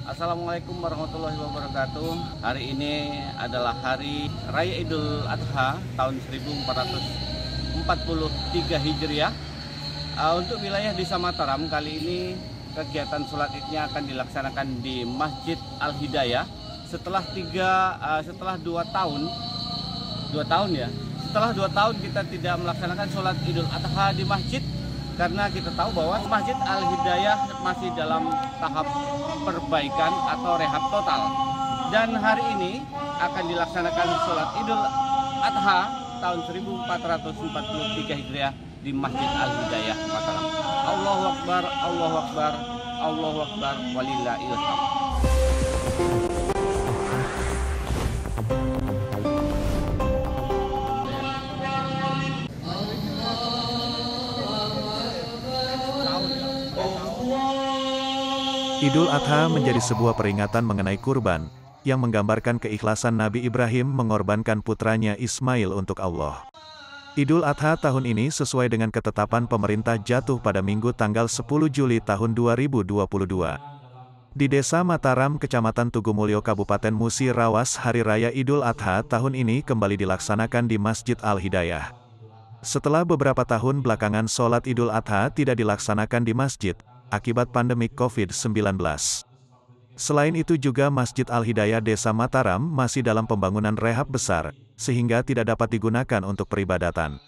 Assalamualaikum warahmatullahi wabarakatuh. Hari ini adalah hari Raya Idul Adha tahun 1443 Hijriah. Untuk wilayah Desa Mataram kali ini kegiatan sholat idnya akan dilaksanakan di Masjid Al-Hidayah setelah 2 tahun. Setelah 2 tahun kita tidak melaksanakan sholat Idul Adha di masjid, karena kita tahu bahwa Masjid Al-Hidayah masih dalam tahap perbaikan atau rehab total. Dan hari ini akan dilaksanakan sholat Idul Adha tahun 1443 Hijriah di Masjid Al-Hidayah Mataram. Allahu Akbar, Allahu Akbar, Allahu Akbar, walillahil hamd. Idul Adha menjadi sebuah peringatan mengenai kurban, yang menggambarkan keikhlasan Nabi Ibrahim mengorbankan putranya Ismail untuk Allah. Idul Adha tahun ini sesuai dengan ketetapan pemerintah jatuh pada Minggu tanggal 10 Juli tahun 2022. Di Desa Mataram, Kecamatan Tugumulyo, Kabupaten Musi Rawas, Hari Raya Idul Adha tahun ini kembali dilaksanakan di Masjid Al-Hidayah. Setelah beberapa tahun belakangan sholat Idul Adha tidak dilaksanakan di masjid, akibat pandemi COVID-19. Selain itu juga Masjid Al-Hidayah Desa Mataram masih dalam pembangunan rehab besar, sehingga tidak dapat digunakan untuk peribadatan.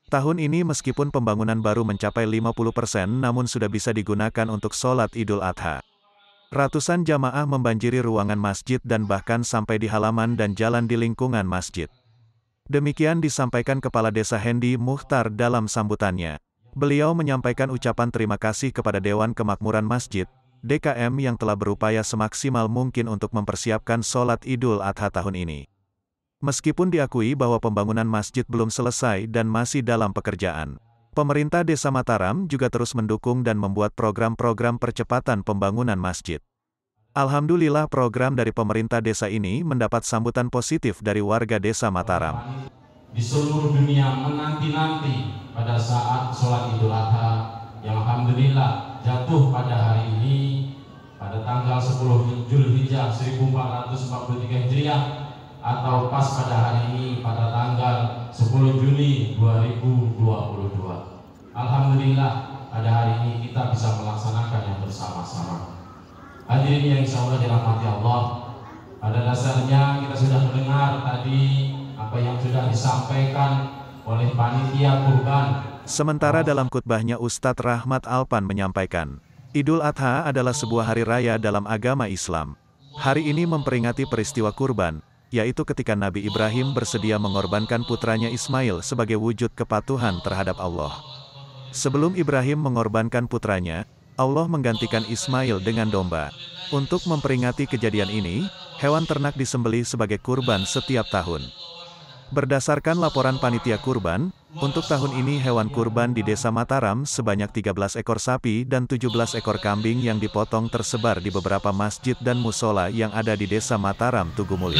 Tahun ini meskipun pembangunan baru mencapai 50%, namun sudah bisa digunakan untuk sholat Idul Adha. Ratusan jamaah membanjiri ruangan masjid dan bahkan sampai di halaman dan jalan di lingkungan masjid. Demikian disampaikan Kepala Desa Hendi Mukhtar dalam sambutannya. Beliau menyampaikan ucapan terima kasih kepada Dewan Kemakmuran Masjid, DKM, yang telah berupaya semaksimal mungkin untuk mempersiapkan sholat Idul Adha tahun ini. Meskipun diakui bahwa pembangunan masjid belum selesai dan masih dalam pekerjaan, pemerintah Desa Mataram juga terus mendukung dan membuat program-program percepatan pembangunan masjid. Alhamdulillah program dari pemerintah desa ini mendapat sambutan positif dari warga Desa Mataram. Di seluruh dunia menanti-nanti pada saat sholat Idul Adha yang alhamdulillah jatuh pada hari ini pada tanggal 10 Zulhijjah 1443 Hijriah, atau pas pada hari ini pada tanggal 10 Juni 2022. Alhamdulillah pada hari ini kita bisa melaksanakan yang bersama-sama. Hadirin yang insya Allah dirahmati Allah, pada dasarnya kita sudah mendengar tadi apa yang sudah disampaikan oleh panitia kurban. Sementara dalam khutbahnya Ustadz Rahmat Alpan menyampaikan, Idul Adha adalah sebuah hari raya dalam agama Islam. Hari ini memperingati peristiwa kurban, yaitu ketika Nabi Ibrahim bersedia mengorbankan putranya Ismail sebagai wujud kepatuhan terhadap Allah. Sebelum Ibrahim mengorbankan putranya, Allah menggantikan Ismail dengan domba. Untuk memperingati kejadian ini, hewan ternak disembelih sebagai kurban setiap tahun. Berdasarkan laporan panitia kurban, untuk tahun ini hewan kurban di Desa Mataram sebanyak 13 ekor sapi dan 17 ekor kambing yang dipotong tersebar di beberapa masjid dan musola yang ada di Desa Mataram, Tugumulyo.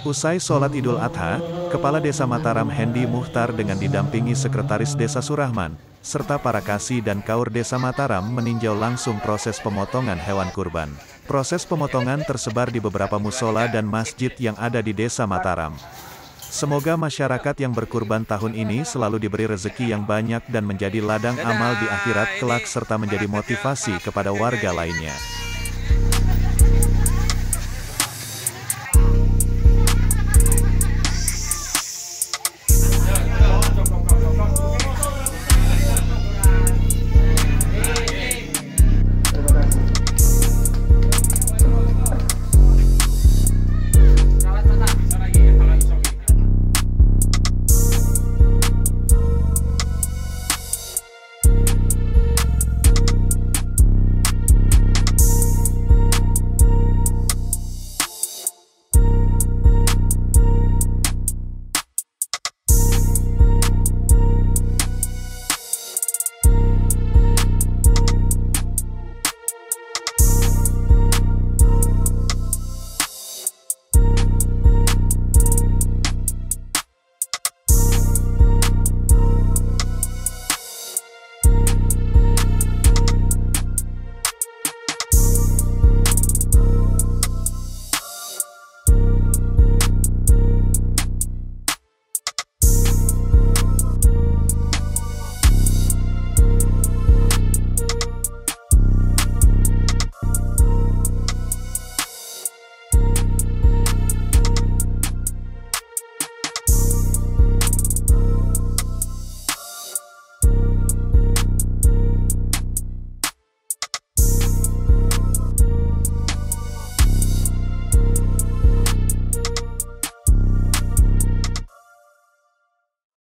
Usai sholat Idul Adha, Kepala Desa Mataram Hendi Mukhtar dengan didampingi Sekretaris Desa Surahman, serta para kasih dan kaur Desa Mataram meninjau langsung proses pemotongan hewan kurban. Proses pemotongan tersebar di beberapa musola dan masjid yang ada di Desa Mataram. Semoga masyarakat yang berkurban tahun ini selalu diberi rezeki yang banyak dan menjadi ladang amal di akhirat kelak serta menjadi motivasi kepada warga lainnya.